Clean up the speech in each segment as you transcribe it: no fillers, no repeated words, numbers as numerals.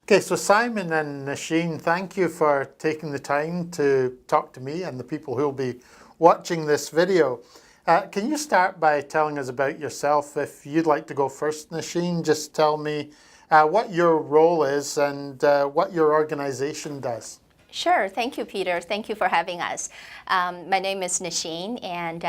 Okay, so Simon and Nasheen, thank you for taking the time to talk to me and the people who will be watching this video. Can you start by telling us about yourself? If you'd like to go first, Nasheen, just tell me what your role is and what your organization does. Sure. Thank you, Peter. Thank you for having us. My name is Nasheen, and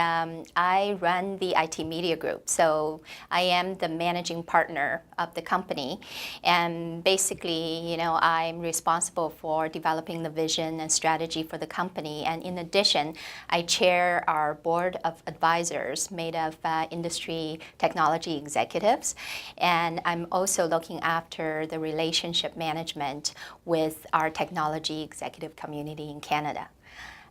I run the IT Media Group. So I am the managing partner of the company. And basically, I'm responsible for developing the vision and strategy for the company. And in addition, I chair our board of advisors made of industry technology executives. And I'm also looking after the relationship management with our technology executives community in Canada.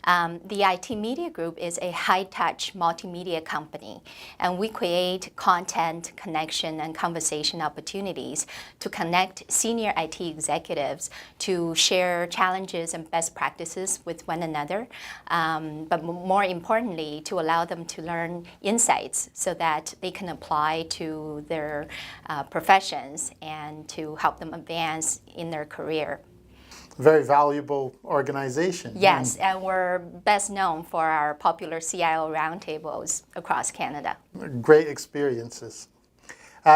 The IT Media Group is a high-touch multimedia company, and we create content, connection, and conversation opportunities to connect senior IT executives to share challenges and best practices with one another, but more importantly, to allow them to learn insights so that they can apply to their professions and to help them advance in their career. Very valuable organization. Yes, and we're best known for our popular CIO roundtables across Canada. Great experiences.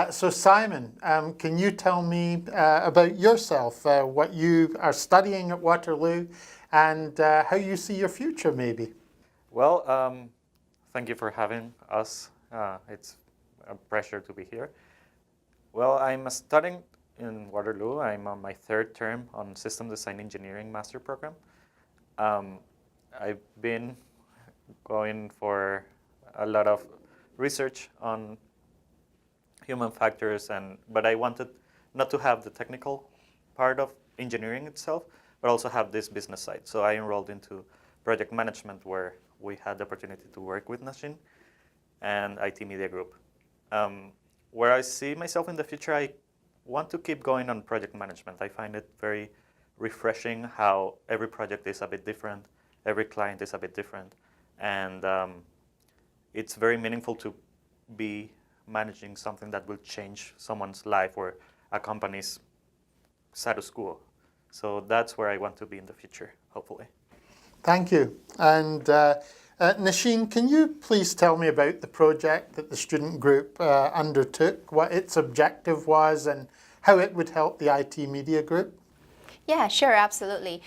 So Simon, can you tell me about yourself, what you are studying at Waterloo and how you see your future maybe? Well, thank you for having us. It's a pleasure to be here. Well, I'm studying in Waterloo. I'm on my third term on System Design Engineering Master Program. I've been going for a lot of research on human factors, but I wanted not to have the technical part of engineering itself, but also have this business side. So I enrolled into project management, where we had the opportunity to work with Nasheen and IT Media Group. Where I see myself in the future, I want to keep going on project management. I find it very refreshing how every project is a bit different, every client is a bit different, and it's very meaningful to be managing something that will change someone's life or a company's status quo. So that's where I want to be in the future, hopefully. Thank you. And Nasheen, can you please tell me about the project that the student group undertook, what its objective was and how it would help the IT Media Group? Yeah, sure, absolutely.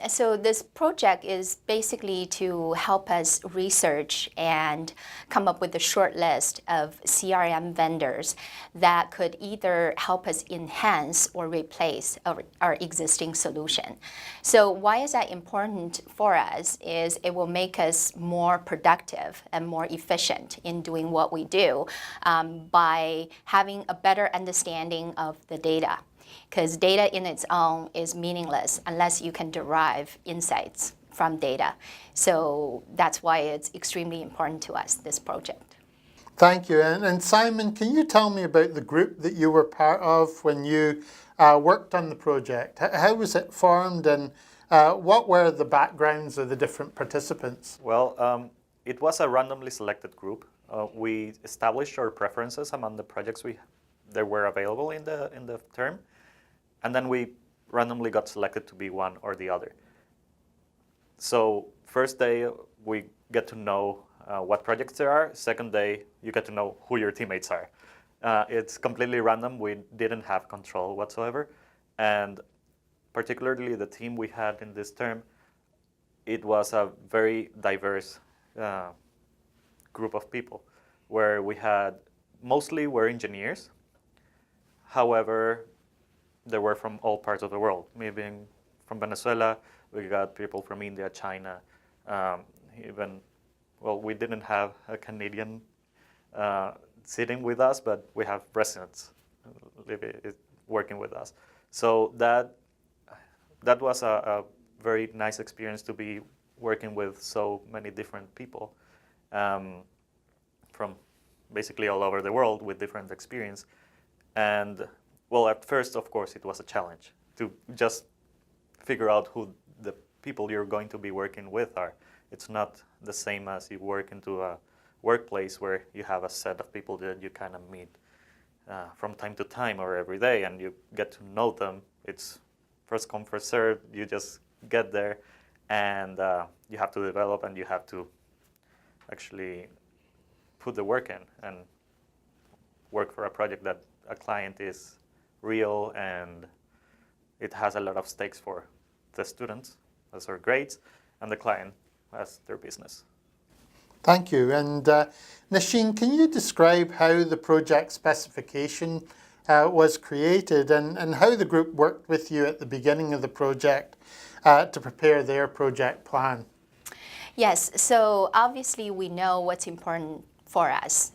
So this project is basically to help us research and come up with a short list of CRM vendors that could either help us enhance or replace our existing solution. So why is that important for us is it will make us more productive and more efficient in doing what we do by having a better understanding of the data. Because data in its own is meaningless unless you can derive insights from data. So that's why it's extremely important to us, this project. Thank you. And Simon, can you tell me about the group that you were part of when you worked on the project? How was it formed and what were the backgrounds of the different participants? Well, it was a randomly selected group. We established our preferences among the projects that were available in the term. And then we randomly got selected to be one or the other. So first day, we get to know what projects there are. Second day, you get to know who your teammates are. It's completely random. We didn't have control whatsoever. And particularly the team we had in this term, it was a very diverse group of people, where we had, mostly were engineers. However, they were from all parts of the world. Me being from Venezuela, we got people from India, China, we didn't have a Canadian sitting with us, but we have residents working with us. So that was a very nice experience to be working with so many different people from basically all over the world with different experience. And well, at first, of course, it was a challenge to just figure out who the people you're going to be working with are. It's not the same as you work into a workplace where you have a set of people that you kind of meet from time to time or every day, and you get to know them it's first come, first serve. You just get there, and you have to develop, and you have to actually put the work in and work for a project that a client is real and it has a lot of stakes for the students, as their grades, and the client as their business. Thank you. And Nasheen, can you describe how the project specification was created and how the group worked with you at the beginning of the project to prepare their project plan? Yes, so obviously we know what's important for us.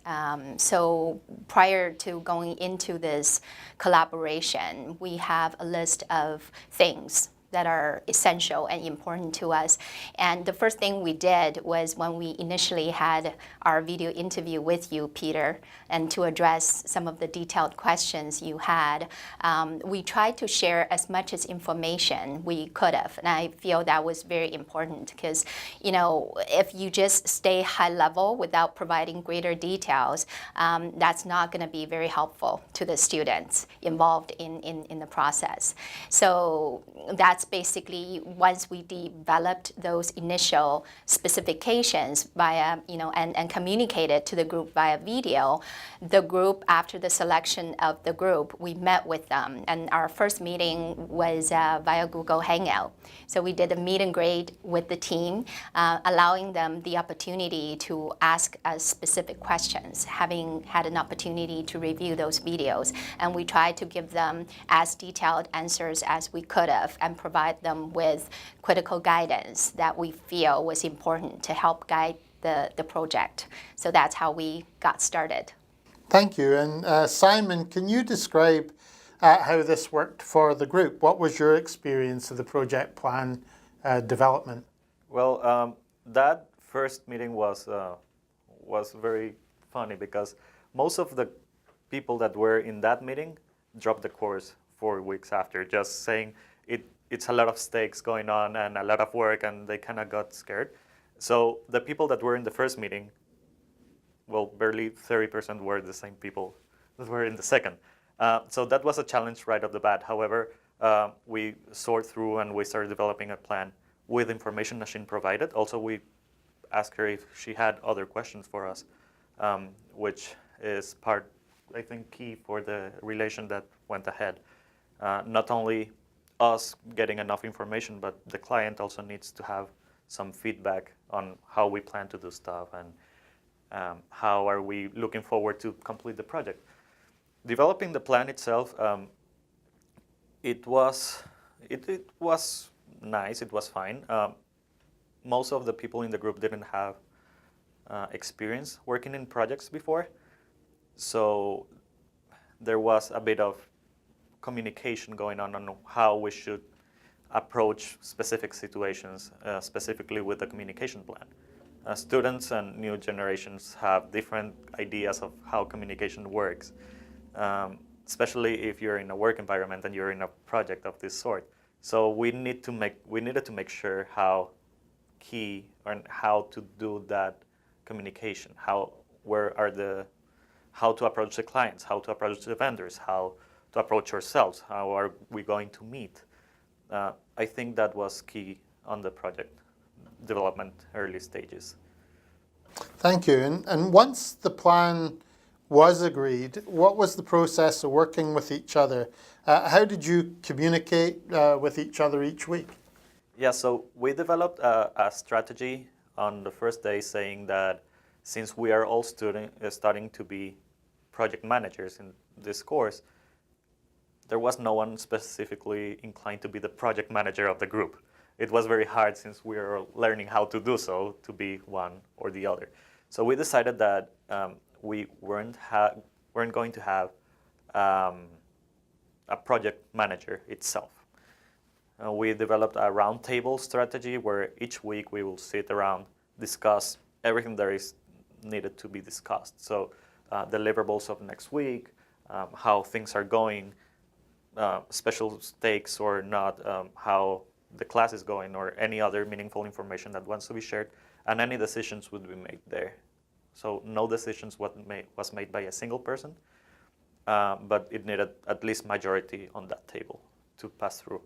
So prior to going into this collaboration, we have a list of things that are essential and important to us. And the first thing we did was when we initially had our video interview with you, Peter, and to address some of the detailed questions you had, we tried to share as much as information we could have. And I feel that was very important because, you know, if you just stay high level without providing greater details, that's not going to be very helpful to the students involved in the process. So that's basically once we developed those initial specifications via, you know, and communicated to the group via video, the group, after the selection of the group, we met with them. And our first meeting was via Google Hangout. So we did a meet and greet with the team, allowing them the opportunity to ask us specific questions, having had an opportunity to review those videos. And we tried to give them as detailed answers as we could have and provide them with critical guidance that we feel was important to help guide the project. So that's how we got started. Thank you. And Simon, can you describe how this worked for the group? What was your experience of the project plan development? Well, that first meeting was very funny because most of the people that were in that meeting dropped the course 4 weeks after, just saying it's a lot of stakes going on and a lot of work, and they kind of got scared. So the people that were in the first meeting, well, barely 30% were the same people that were in the second. So that was a challenge right off the bat. However, we sort through and we started developing a plan with information Nasheen provided. Also, we asked her if she had other questions for us, which is part, I think, key for the relation that went ahead. Not only us getting enough information, but the client also needs to have some feedback on how we plan to do stuff and how are we looking forward to complete the project. Developing the plan itself, it was nice, it was fine. Most of the people in the group didn't have experience working in projects before, so there was a bit of communication going on how we should approach specific situations, specifically with the communication plan. Students and new generations have different ideas of how communication works, especially if you're in a work environment and you're in a project of this sort. So we needed to make sure how key and how to do that communication, how to approach the clients, how to approach the vendors, how to approach ourselves, how are we going to meet. I think that was key on the project development early stages. Thank you. And once the plan was agreed, what was the process of working with each other? How did you communicate with each other each week? Yeah, so we developed a strategy on the first day saying that since we are all starting to be project managers in this course, there was no one specifically inclined to be the project manager of the group. It was very hard since we were learning how to do so to be one or the other. So we decided that we weren't going to have a project manager itself. We developed a roundtable strategy where each week we will sit around, discuss everything that is needed to be discussed. So deliverables of next week, how things are going, special stakes or not, how the class is going, or any other meaningful information that wants to be shared, and any decisions would be made there. So no decisions was made by a single person, but it needed at least majority on that table. to pass through.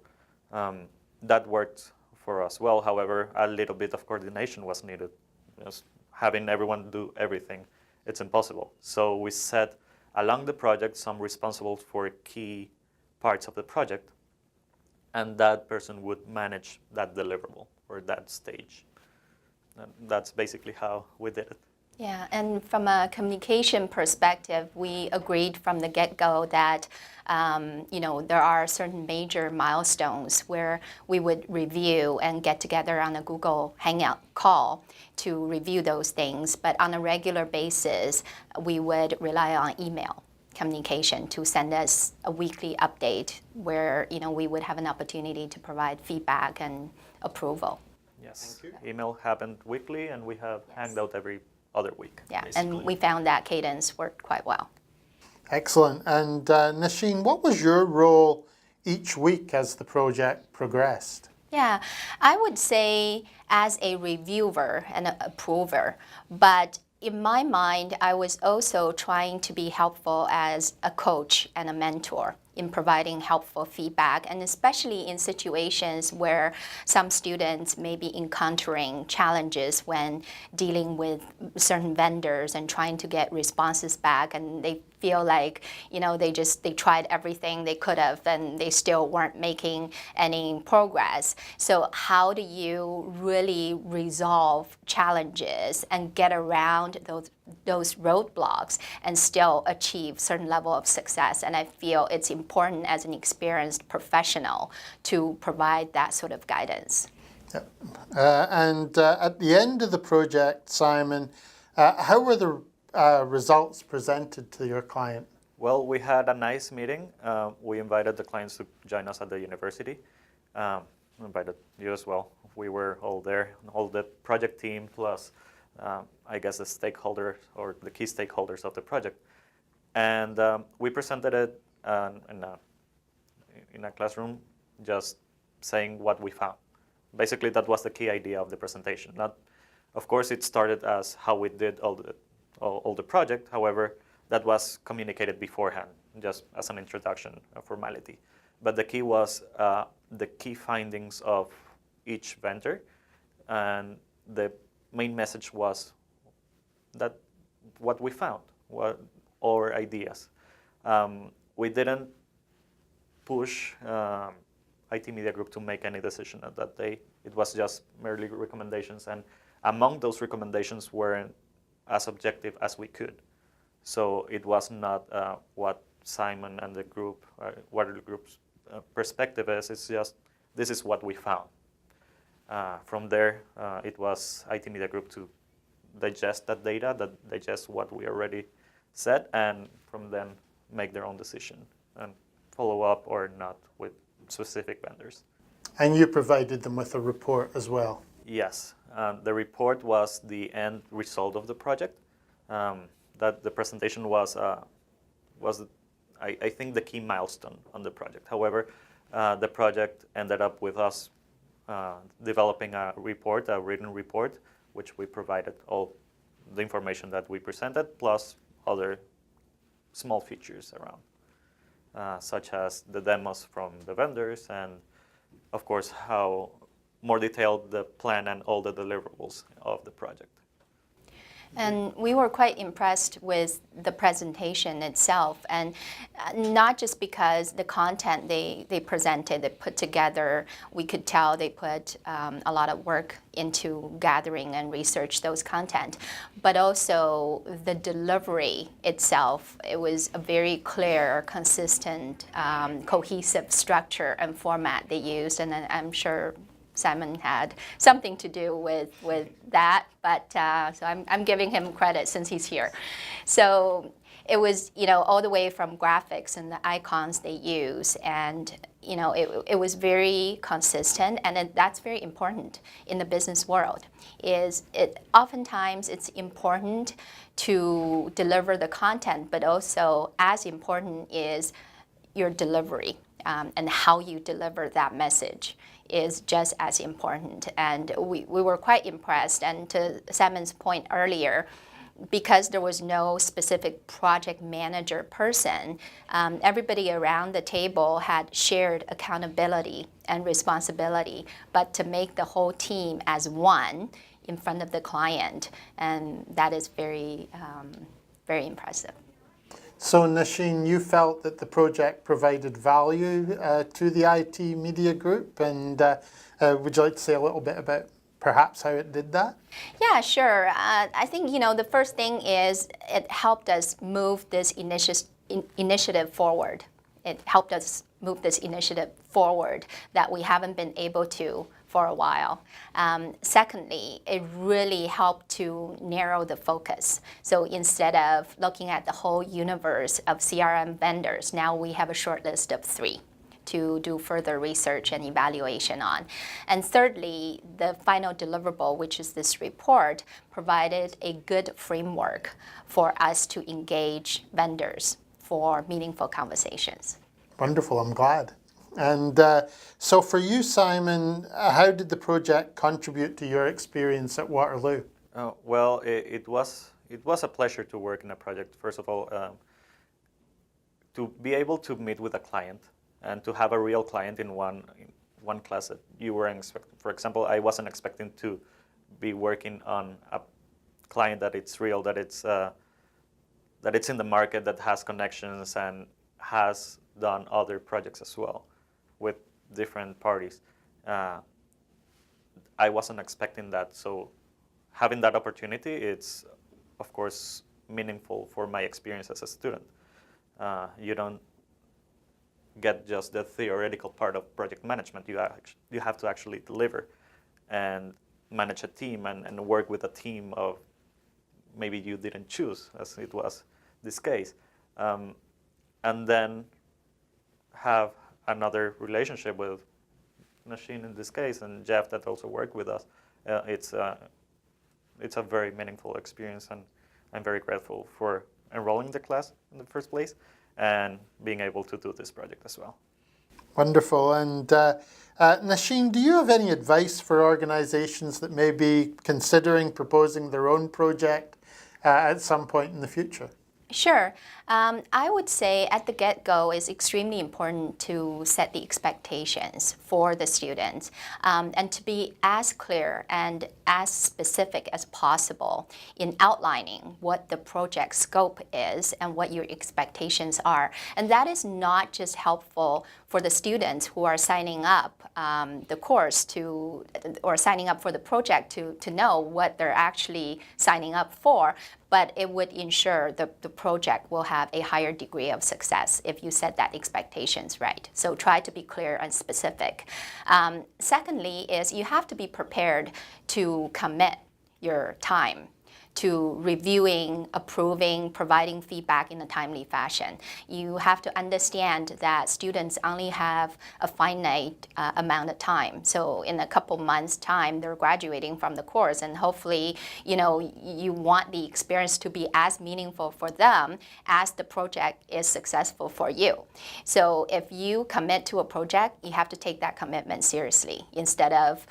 That worked for us well. However, a little bit of coordination was needed. Just having everyone do everything, it's impossible. So we set along the project some responsible for key parts of the project, and that person would manage that deliverable or that stage. And that's basically how we did it. Yeah, and from a communication perspective, we agreed from the get-go that there are certain major milestones where we would review and get together on a Google Hangout call to review those things. But on a regular basis, we would rely on email communication to send us a weekly update where we would have an opportunity to provide feedback and approval. Yes, email happened weekly, and we have Hangout every other week. Yeah, basically. and we found that cadence worked quite well. Excellent. And Nasheen, what was your role each week as the project progressed? Yeah, I would say as a reviewer and an approver, but in my mind, I was also trying to be helpful as a coach and a mentor in providing helpful feedback, and especially in situations where some students may be encountering challenges when dealing with certain vendors and trying to get responses back, and they feel like they tried everything they could have and they still weren't making any progress. So how do you really resolve challenges and get around those roadblocks and still achieve certain level of success? And I feel it's important as an experienced professional to provide that sort of guidance. And at the end of the project, Simon, how were the results presented to your client? Well, we had a nice meeting. We invited the clients to join us at the university. We invited you as well. We were all there, all the project team, plus I guess the stakeholders or the key stakeholders of the project. And we presented it in a classroom, just saying what we found. Basically, that was the key idea of the presentation. Of course, it started as how we did all the project. However, that was communicated beforehand, just as an introduction, a formality. But the key was the key findings of each vendor, and the main message was that what we found, our ideas. We didn't push IT Media Group to make any decision at that day. It was just merely recommendations, and among those recommendations weren't as objective as we could. So it was not what Simon and the group, Waterloo Group's perspective is. It's just, this is what we found. From there, it was IT Media Group to digest that data, digest what we already said, and from then make their own decision and follow up or not with specific vendors. And you provided them with a report as well? Yes. The report was the end result of the project. That the presentation was I think, the key milestone on the project. However, the project ended up with us developing a report, a written report, which we provided all the information that we presented, plus other small features around, such as the demos from the vendors and, of course, how more detailed the plan and all the deliverables of the project. And we were quite impressed with the presentation itself, and not just because the content they presented, they put together, we could tell they put a lot of work into gathering and research those content, but also the delivery itself. It was a very clear, consistent, cohesive structure and format they used, and I'm sure Simon had something to do with that, but so I'm giving him credit since he's here. So it was, all the way from graphics and the icons they use, and it was very consistent, and that's very important in the business world. Oftentimes it's important to deliver the content, but also as important is your delivery and how you deliver that message is just as important. And we were quite impressed. And to Simon's point earlier, because there was no specific project manager person, everybody around the table had shared accountability and responsibility, but to make the whole team as one in front of the client, and that is very, very impressive. So Nasheen, you felt that the project provided value to the IT media group, and would you like to say a little bit about perhaps how it did that? Yeah, sure. I think, the first thing is it helped us move this initiative forward. It helped us move this initiative forward that we haven't been able to for a while. Secondly, it really helped to narrow the focus. So instead of looking at the whole universe of CRM vendors, now we have a short list of 3 to do further research and evaluation on. And thirdly, the final deliverable, which is this report, provided a good framework for us to engage vendors for meaningful conversations. Wonderful, I'm glad. And so for you, Simon, how did the project contribute to your experience at Waterloo? Well, it was a pleasure to work in a project. First of all, to be able to meet with a client and to have a real client in one class that you weren't expecting. For example, I wasn't expecting to be working on a client that it's real, that it's in the market, that has connections and has done other projects as well with different parties. I wasn't expecting that, so having that opportunity, it's of course meaningful for my experience as a student. You don't get just the theoretical part of project management. You have to actually deliver and manage a team and work with a team of maybe you didn't choose, as it was this case. And then have another relationship with Nasheen in this case, and Jeff that also worked with us. It's a very meaningful experience, and I'm very grateful for enrolling the class in the first place and being able to do this project as well. Wonderful. And Nasheen, do you have any advice for organizations that may be considering proposing their own project at some point in the future? Sure. I would say at the get-go it's extremely important to set the expectations for the students and to be as clear and as specific as possible in outlining what the project scope is and what your expectations are. And that is not just helpful for the students who are signing up the course or signing up for the project to know what they're actually signing up for, but it would ensure the project will have a higher degree of success if you set that expectations right. So try to be clear and specific. Secondly is you have to be prepared to commit your time to reviewing, approving, providing feedback in a timely fashion. You have to understand that students only have a finite amount of time. So in a couple months' time, they're graduating from the course, and hopefully, you want the experience to be as meaningful for them as the project is successful for you. So if you commit to a project, you have to take that commitment seriously instead of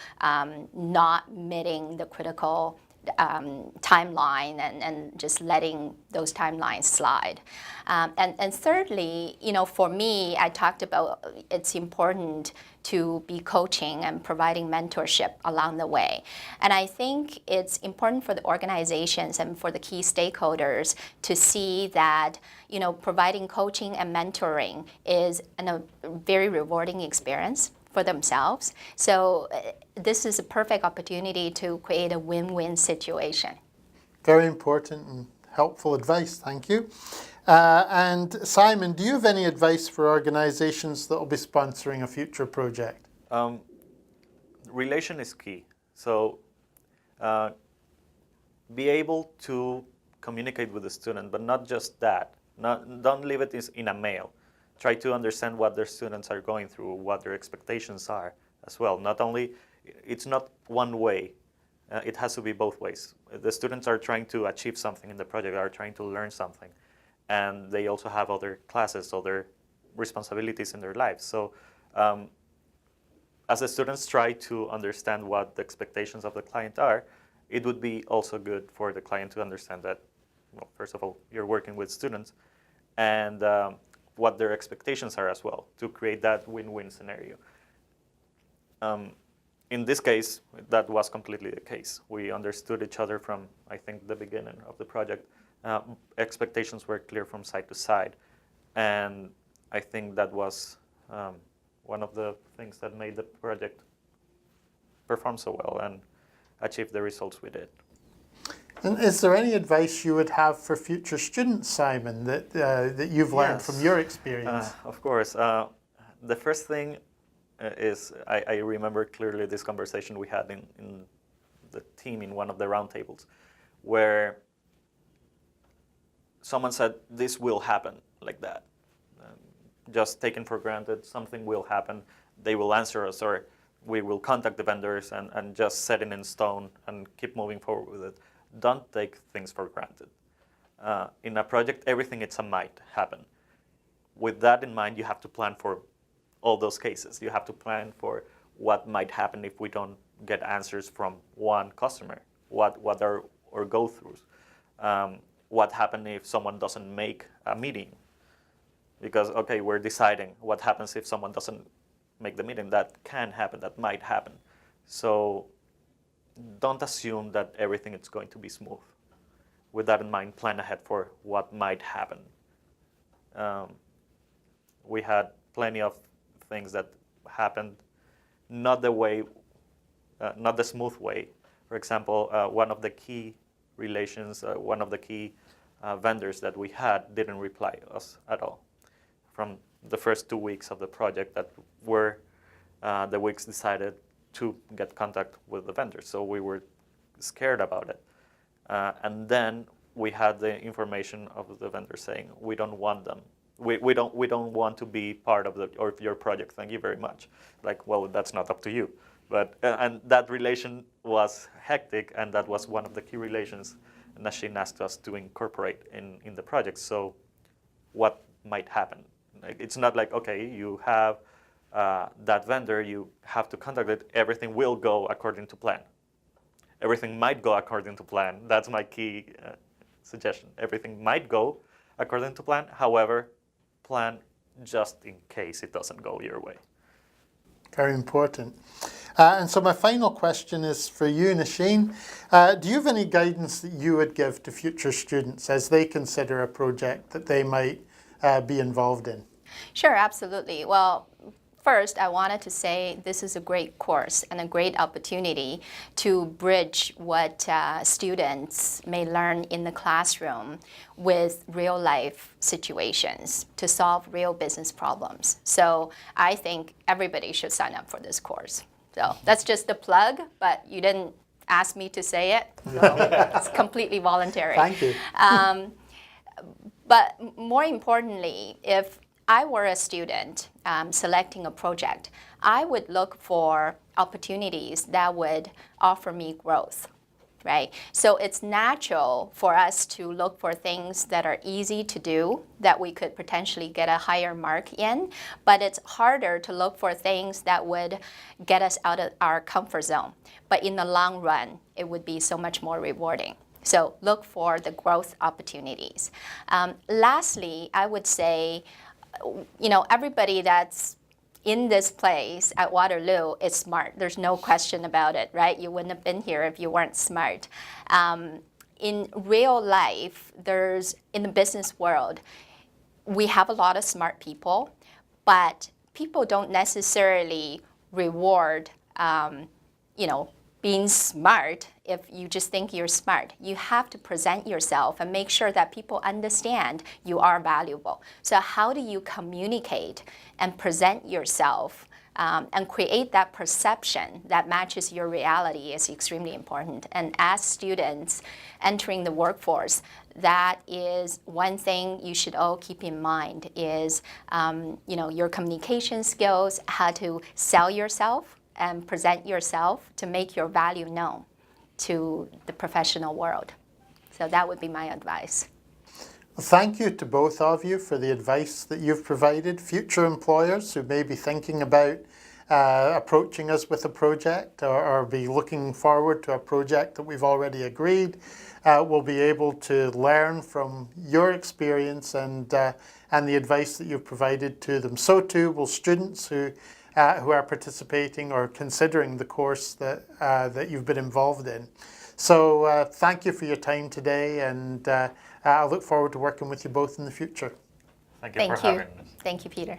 not meeting the critical timeline and just letting those timelines slide. And thirdly, for me, I talked about it's important to be coaching and providing mentorship along the way. And I think it's important for the organizations and for the key stakeholders to see that, providing coaching and mentoring is a very rewarding experience for themselves. So this is a perfect opportunity to create a win-win situation. Very important and helpful advice, thank you. And Simon, do you have any advice for organizations that will be sponsoring a future project? Relation is key. So be able to communicate with the student, but not just that. Don't leave it in a mail. Try to understand what their students are going through, what their expectations are as well. Not only, it's not one way, it has to be both ways. The students are trying to achieve something in the project, are trying to learn something, and they also have other classes, other responsibilities in their lives. So as the students try to understand what the expectations of the client are, it would be also good for the client to understand that well, first of all, you're working with students, and what their expectations are as well, to create that win-win scenario. In this case, that was completely the case. We understood each other from, I think, the beginning of the project. Expectations were clear from side to side, and I think that was one of the things that made the project perform so well and achieve the results we did. And is there any advice you would have for future students, Simon, that you've learned from your experience? Of course. The first thing is I remember clearly this conversation we had in the team in one of the roundtables, where someone said, this will happen like that. Just taken for granted, something will happen, they will answer us, or we will contact the vendors and just set it in stone and keep moving forward with it. Don't take things for granted. In a project, everything it's a might happen. With that in mind, you have to plan for all those cases. You have to plan for what might happen if we don't get answers from one customer. What are our go-throughs? What happens if someone doesn't make a meeting? Because, okay, we're deciding what happens if someone doesn't make the meeting. That can happen, that might happen. So don't assume that everything is going to be smooth. With that in mind, plan ahead for what might happen. We had plenty of things that happened not the way, not the smooth way. For example, one of the key relations, one of the key vendors that we had didn't reply to us at all. From the first 2 weeks of the project, that were the weeks decided to get contact with the vendors. So we were scared about it. And then we had the information of the vendor saying, we don't want them. We don't want to be part of your project. Thank you very much. Like, well, that's not up to you. But and that relation was hectic, and that was one of the key relations Nasheen asked us to incorporate in the project. So what might happen? It's not like, okay, you have that vendor, you have to contact it, everything will go according to plan. Everything might go according to plan. That's my key suggestion. Everything might go according to plan. However, plan just in case it doesn't go your way. Very important. And so my final question is for you, Nasheen. Do you have any guidance that you would give to future students as they consider a project that they might be involved in? Sure, absolutely. Well, first, I wanted to say this is a great course and a great opportunity to bridge what students may learn in the classroom with real-life situations to solve real business problems. So I think everybody should sign up for this course. So that's just a plug, but you didn't ask me to say it, so it's completely voluntary. Thank you. But more importantly, if I were a student selecting a project, I would look for opportunities that would offer me growth, right? So it's natural for us to look for things that are easy to do, that we could potentially get a higher mark in, but it's harder to look for things that would get us out of our comfort zone. But in the long run, it would be so much more rewarding. So look for the growth opportunities. Lastly, I would say, everybody that's in this place at Waterloo is smart. There's no question about it, right? You wouldn't have been here if you weren't smart. In real life, in the business world, we have a lot of smart people, but people don't necessarily reward, being smart if you just think you're smart. You have to present yourself and make sure that people understand you are valuable. So how do you communicate and present yourself and create that perception that matches your reality is extremely important. And as students entering the workforce, that is one thing you should all keep in mind is your communication skills, how to sell yourself and present yourself to make your value known to the professional world. So that would be my advice. Well, thank you to both of you for the advice that you've provided. Future employers who may be thinking about approaching us with a project or be looking forward to a project that we've already agreed will be able to learn from your experience and the advice that you've provided to them. So too will students who are participating or considering the course that you've been involved in. So thank you for your time today, and I look forward to working with you both in the future. Thank you for having us. Thank you, Peter.